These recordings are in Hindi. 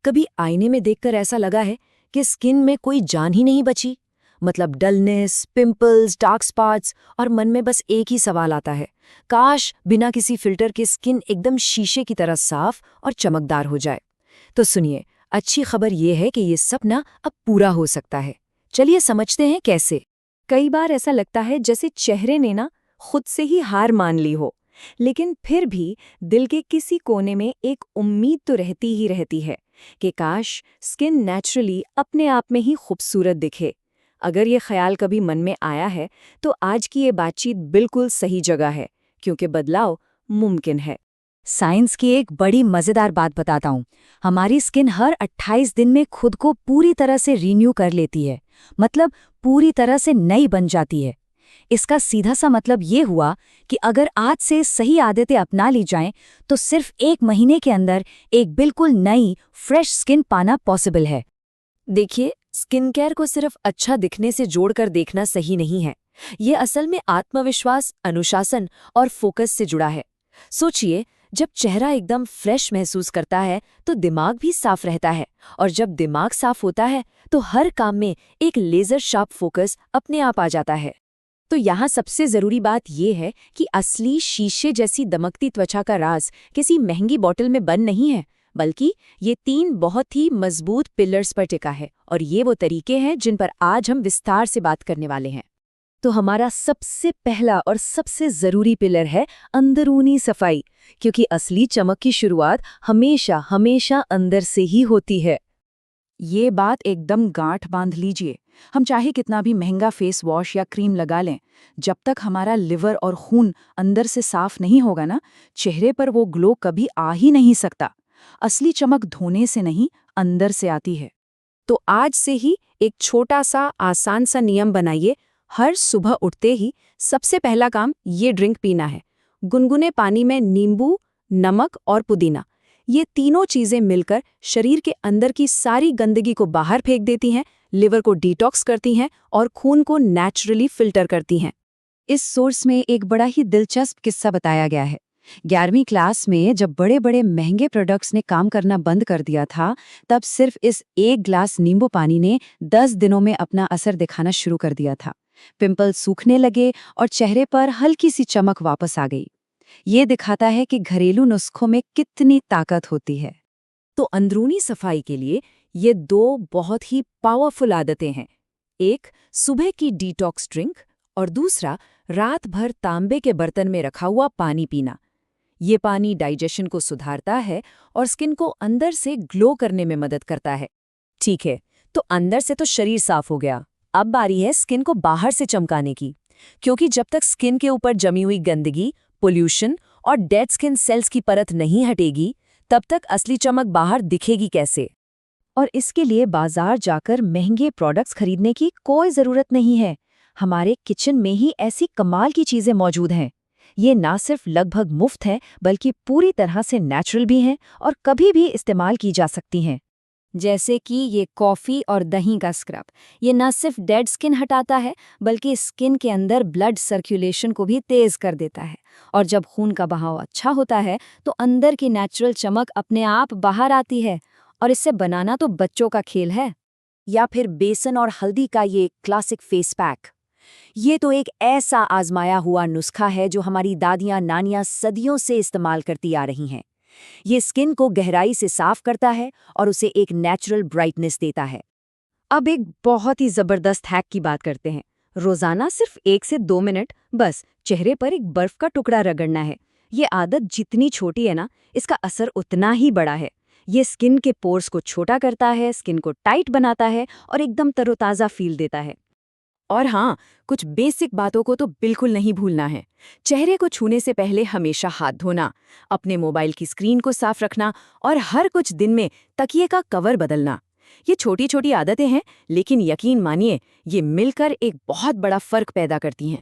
कभी आईने में देखकर ऐसा लगा है कि स्किन में कोई जान ही नहीं बची? मतलब डलनेस, पिंपल्स, डार्क स्पॉट्स, और मन में बस एक ही सवाल आता है, काश बिना किसी फिल्टर के स्किन एकदम शीशे की तरह साफ और चमकदार हो जाए। तो सुनिए, अच्छी खबर ये है कि ये सपना अब पूरा हो सकता है। चलिए समझते हैं कैसे। कई बार ऐसा लगता है जैसे चेहरे ने ना खुद से ही हार मान ली हो, लेकिन फिर भी दिल के किसी कोने में एक उम्मीद तो रहती ही रहती है कि काश स्किन नेचुरली अपने आप में ही खूबसूरत दिखे। अगर ये ख्याल कभी मन में आया है तो आज की ये बातचीत बिल्कुल सही जगह है, क्योंकि बदलाव मुमकिन है। साइंस की एक बड़ी मजेदार बात बताता हूँ। हमारी स्किन हर 28 दिन में खुद को पूरी तरह से रीन्यू कर लेती है, मतलब पूरी तरह से नई बन जाती है। इसका सीधा सा मतलब ये हुआ कि अगर आज से सही आदतें अपना ली जाएं, तो सिर्फ 1 महीने के अंदर एक बिल्कुल नई, फ्रेश स्किन पाना पॉसिबल है। देखिए, स्किन केयर को सिर्फ अच्छा दिखने से जोड़कर देखना सही नहीं है। ये असल में आत्मविश्वास, अनुशासन और फोकस से जुड़ा है। सोचिए, जब चेहरा एकदम फ्रेश महसूस करता है तो दिमाग भी साफ रहता है, और जब दिमाग साफ होता है तो हर काम में एक लेजर शार्प फोकस अपने आप आ जाता है। तो यहाँ सबसे जरूरी बात यह है कि असली शीशे जैसी दमकती त्वचा का राज किसी महंगी बॉटल में बंद नहीं है, बल्कि ये 3 बहुत ही मजबूत पिलर्स पर टिका है, और ये वो तरीके हैं जिन पर आज हम विस्तार से बात करने वाले हैं। तो हमारा सबसे पहला और सबसे जरूरी पिलर है अंदरूनी सफाई, क्योंकि असली चमक की शुरुआत हमेशा हमेशा अंदर से ही होती है। ये बात एकदम गांठ बांध लीजिए। हम चाहे कितना भी महंगा फेस वॉश या क्रीम लगा लें, जब तक हमारा लिवर और खून अंदर से साफ नहीं होगा ना, चेहरे पर वो ग्लो कभी आ ही नहीं सकता। असली चमक धोने से नहीं, अंदर से आती है। तो आज से ही एक छोटा सा आसान सा नियम बनाइए। हर सुबह उठते ही सबसे पहला काम ये ड्रिंक पीना है। गुनगुने पानी में नींबू, नमक और पुदीना, ये तीनों चीजें मिलकर शरीर के अंदर की सारी गंदगी को बाहर फेंक देती हैं, लिवर को डिटॉक्स करती हैं और खून को नेचुरली फिल्टर करती हैं। इस सोर्स में एक बड़ा ही दिलचस्प किस्सा बताया गया है। 11वीं क्लास में जब बड़े बड़े महंगे प्रोडक्ट्स ने काम करना बंद कर दिया था, तब सिर्फ इस 1 ग्लास नींबू पानी ने 10 दिनों में अपना असर दिखाना शुरू कर दिया था। पिंपल्स सूखने लगे और चेहरे पर हल्की सी चमक वापस आ गई। ये दिखाता है कि घरेलू नुस्खों में कितनी ताकत होती है। तो अंदरूनी सफाई के लिए ये 2 बहुत ही पावरफुल आदतें हैं। एक, सुबह की डिटॉक्स ड्रिंक, और दूसरा, रात भर तांबे के बर्तन में रखा हुआ पानी पीना। ये पानी डाइजेशन को सुधारता है और स्किन को अंदर से ग्लो करने में मदद करता है। ठीक है, तो अंदर से तो शरीर साफ हो गया, अब बारी है स्किन को बाहर से चमकाने की। क्योंकि जब तक स्किन के ऊपर जमी हुई गंदगी, पोल्यूशन और डेड स्किन सेल्स की परत नहीं हटेगी, तब तक असली चमक बाहर दिखेगी कैसे? और इसके लिए बाजार जाकर महंगे प्रोडक्ट्स खरीदने की कोई ज़रूरत नहीं है। हमारे किचन में ही ऐसी कमाल की चीज़ें मौजूद हैं। ये ना सिर्फ लगभग मुफ्त हैं, बल्कि पूरी तरह से नेचुरल भी हैं और कभी भी इस्तेमाल की जा सकती हैं। जैसे कि ये कॉफ़ी और दही का स्क्रब, ये न सिर्फ डेड स्किन हटाता है, बल्कि स्किन के अंदर ब्लड सर्कुलेशन को भी तेज़ कर देता है, और जब खून का बहाव अच्छा होता है तो अंदर की नेचुरल चमक अपने आप बाहर आती है। और इसे बनाना तो बच्चों का खेल है। या फिर बेसन और हल्दी का ये क्लासिक फेस पैक, ये तो एक ऐसा आजमाया हुआ नुस्खा है जो हमारी दादियाँ नानियाँ सदियों से इस्तेमाल करती आ रही हैं। ये स्किन को गहराई से साफ करता है और उसे एक नेचुरल ब्राइटनेस देता है। अब एक बहुत ही जबरदस्त हैक की बात करते हैं। रोजाना सिर्फ 1 से 2 मिनट बस चेहरे पर एक बर्फ का टुकड़ा रगड़ना है। ये आदत जितनी छोटी है ना, इसका असर उतना ही बड़ा है। ये स्किन के पोर्स को छोटा करता है, स्किन को टाइट बनाता है और एकदम तरोताज़ा फील देता है। और हाँ, कुछ बेसिक बातों को तो बिल्कुल नहीं भूलना है। चेहरे को छूने से पहले हमेशा हाथ धोना, अपने मोबाइल की स्क्रीन को साफ रखना और हर कुछ दिन में तकिए का कवर बदलना। ये छोटी छोटी आदतें हैं, लेकिन यकीन मानिए ये मिलकर एक बहुत बड़ा फर्क पैदा करती हैं।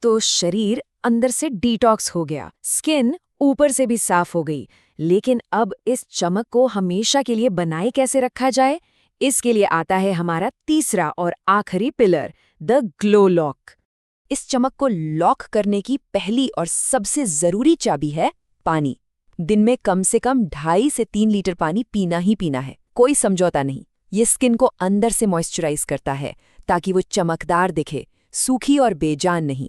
तो शरीर अंदर से डिटॉक्स हो गया, स्किन ऊपर से भी साफ हो गई, लेकिन अब इस चमक को हमेशा के लिए बनाए कैसे रखा जाए? इसके लिए आता है हमारा तीसरा और आखिरी पिलर, द ग्लो लॉक। इस चमक को लॉक करने की पहली और सबसे जरूरी चाबी है पानी। दिन में कम से कम 2.5 से 3 लीटर पानी पीना ही पीना है। कोई समझौता नहीं। ये स्किन को अंदर से मॉइस्चराइज करता है ताकि वो चमकदार दिखे, सूखी और बेजान नहीं।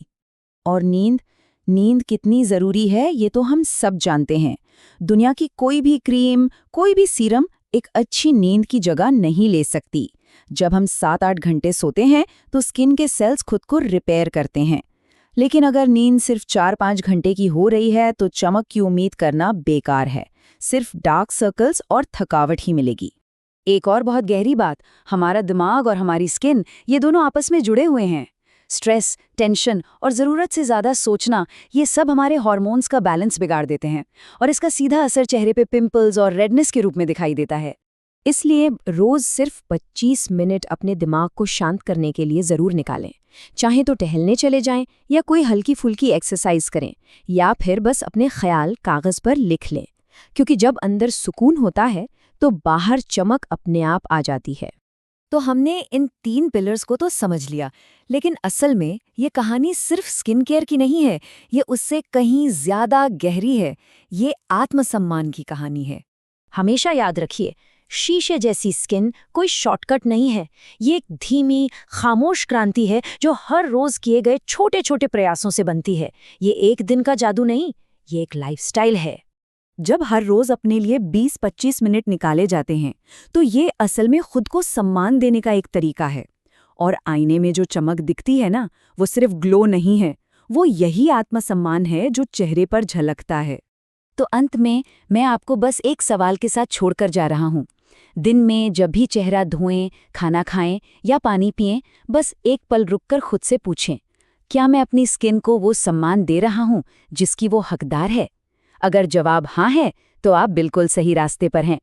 और नींद कितनी ज़रूरी है ये तो हम सब जानते हैं। दुनिया की कोई भी क्रीम, कोई भी सीरम एक अच्छी नींद की जगह नहीं ले सकती। जब हम 7-8 घंटे सोते हैं तो स्किन के सेल्स खुद को रिपेयर करते हैं। लेकिन अगर नींद सिर्फ 4-5 घंटे की हो रही है तो चमक की उम्मीद करना बेकार है। सिर्फ डार्क सर्कल्स और थकावट ही मिलेगी। एक और बहुत गहरी बात, हमारा दिमाग और हमारी स्किन ये दोनों आपस में जुड़े हुए हैं। स्ट्रेस, टेंशन और ज़रूरत से ज़्यादा सोचना, ये सब हमारे हार्मोन्स का बैलेंस बिगाड़ देते हैं और इसका सीधा असर चेहरे पे पिंपल्स और रेडनेस के रूप में दिखाई देता है। इसलिए रोज सिर्फ 25 मिनट अपने दिमाग को शांत करने के लिए ज़रूर निकालें। चाहे तो टहलने चले जाएं या कोई हल्की फुल्की एक्सरसाइज करें या फिर बस अपने ख्याल कागज़ पर लिख लें, क्योंकि जब अंदर सुकून होता है तो बाहर चमक अपने आप आ जाती है। तो हमने इन 3 पिलर्स को तो समझ लिया, लेकिन असल में ये कहानी सिर्फ स्किन केयर की नहीं है, ये उससे कहीं ज़्यादा गहरी है। ये आत्मसम्मान की कहानी है। हमेशा याद रखिए, शीशे जैसी स्किन कोई शॉर्टकट नहीं है। ये एक धीमी, खामोश क्रांति है जो हर रोज किए गए छोटे छोटे प्रयासों से बनती है। ये एक दिन का जादू नहीं, ये एक लाइफस्टाइल है। जब हर रोज अपने लिए 20-25 मिनट निकाले जाते हैं तो ये असल में खुद को सम्मान देने का एक तरीका है। और आईने में जो चमक दिखती है ना, वो सिर्फ ग्लो नहीं है, वो यही आत्मसम्मान है जो चेहरे पर झलकता है। तो अंत में मैं आपको बस एक सवाल के साथ छोड़कर जा रहा हूँ। दिन में जब भी चेहरा धोएं, खाना खाएं या पानी पिएं, बस एक पल रुककर खुद से पूछें, क्या मैं अपनी स्किन को वो सम्मान दे रहा हूँ जिसकी वो हकदार है? अगर जवाब हाँ है तो आप बिल्कुल सही रास्ते पर हैं।